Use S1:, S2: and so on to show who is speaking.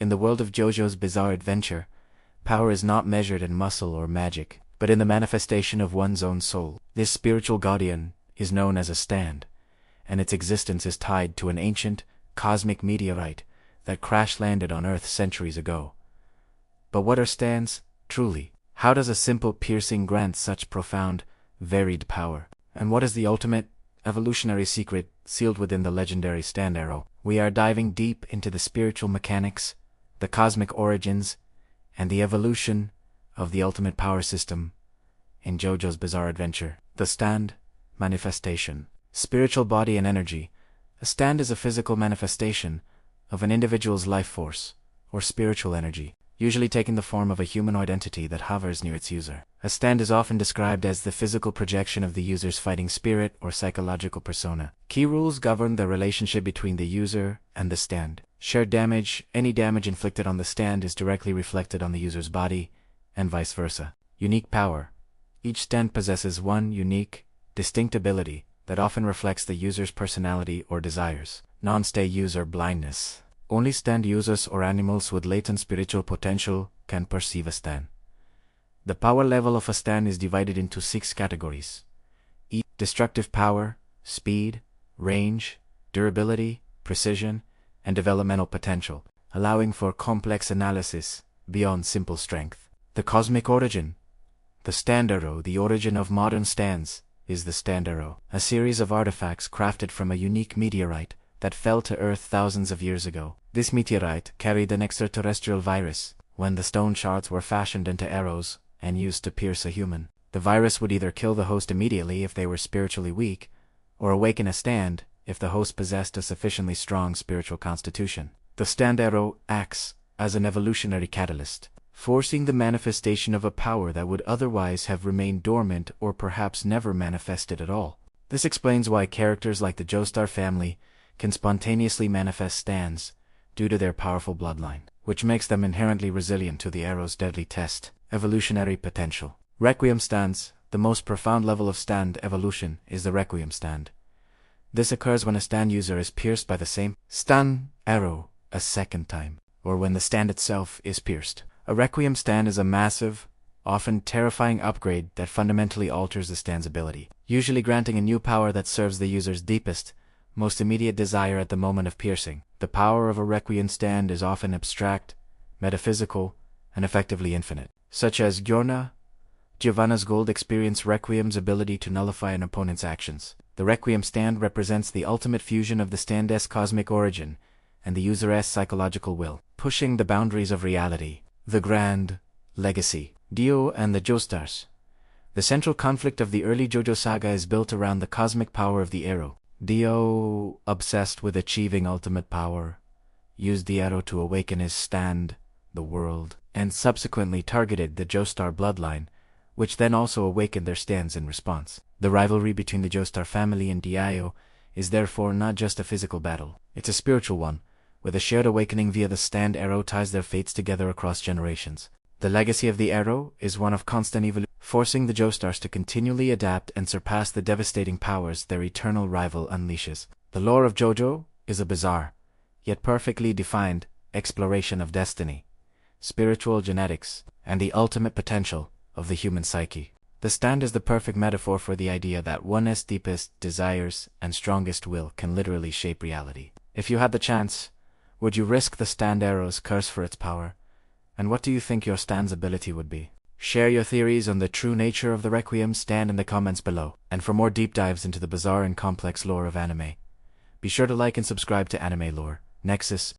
S1: In the world of Jojo's bizarre adventure, power is not measured in muscle or magic, but in the manifestation of one's own soul. This spiritual guardian is known as a stand, and its existence is tied to an ancient, cosmic meteorite that crash-landed on Earth centuries ago. But what are stands, truly? How does a simple piercing grant such profound, varied power? And what is the ultimate, evolutionary secret sealed within the legendary stand arrow? We are diving deep into the spiritual mechanics, the cosmic origins, and the evolution of the ultimate power system in Jojo's bizarre adventure. The stand manifestation. Spiritual body and energy. A stand is a physical manifestation of an individual's life force, or spiritual energy, usually taking the form of a humanoid entity that hovers near its user. A stand is often described as the physical projection of the user's fighting spirit or psychological persona. Key rules govern the relationship between the user and the stand. Shared damage. Any damage inflicted on the stand is directly reflected on the user's body, and vice versa. Unique power. Each stand possesses one unique, distinct ability that often reflects the user's personality or desires. Non-stay user blindness. Only stand users or animals with latent spiritual potential can perceive a stand. The power level of a stand is divided into 6 categories. Destructive power, speed, range, durability, precision, and developmental potential, allowing for complex analysis beyond simple strength. The cosmic origin. The stand arrow. The origin of modern stands is the stand arrow, a series of artifacts crafted from a unique meteorite that fell to Earth thousands of years ago. This meteorite carried an extraterrestrial virus. When the stone shards were fashioned into arrows and used to pierce a human, the virus would either kill the host immediately if they were spiritually weak, or awaken a stand if the host possessed a sufficiently strong spiritual constitution. The stand arrow acts as an evolutionary catalyst, forcing the manifestation of a power that would otherwise have remained dormant or perhaps never manifested at all. This explains why characters like the Joestar family can spontaneously manifest stands due to their powerful bloodline, which makes them inherently resilient to the arrow's deadly test. Evolutionary potential. Requiem stands. The most profound level of stand evolution is the Requiem Stand. This occurs when a stand user is pierced by the same stun arrow a second time, or when the stand itself is pierced. A Requiem Stand is a massive, often terrifying upgrade that fundamentally alters the stand's ability, usually granting a new power that serves the user's deepest, most immediate desire at the moment of piercing. The power of a Requiem Stand is often abstract, metaphysical, and effectively infinite, such as Giovanna's gold experience Requiem's ability to nullify an opponent's actions. The Requiem Stand represents the ultimate fusion of the stand's cosmic origin and the user's psychological will, pushing the boundaries of reality. The Grand Legacy. Dio and the Joestars. The central conflict of the early JoJo saga is built around the cosmic power of the arrow. Dio, obsessed with achieving ultimate power, used the arrow to awaken his stand, the world, and subsequently targeted the Joestar bloodline, which then also awakened their stands in response. The rivalry between the Joestar family and Dio is therefore not just a physical battle, it's a spiritual one, where the shared awakening via the stand arrow ties their fates together across generations. The legacy of the arrow is one of constant evolution, forcing the Joestars to continually adapt and surpass the devastating powers their eternal rival unleashes. The lore of JoJo is a bizarre, yet perfectly defined, exploration of destiny, spiritual genetics, and the ultimate potential of the human psyche. The stand is the perfect metaphor for the idea that one's deepest desires and strongest will can literally shape reality. If you had the chance, would you risk the stand arrow's curse for its power? And what do you think your stand's ability would be? Share your theories on the true nature of the Requiem Stand in the comments below. And for more deep dives into the bizarre and complex lore of anime, be sure to like and subscribe to Anime Lore Nexus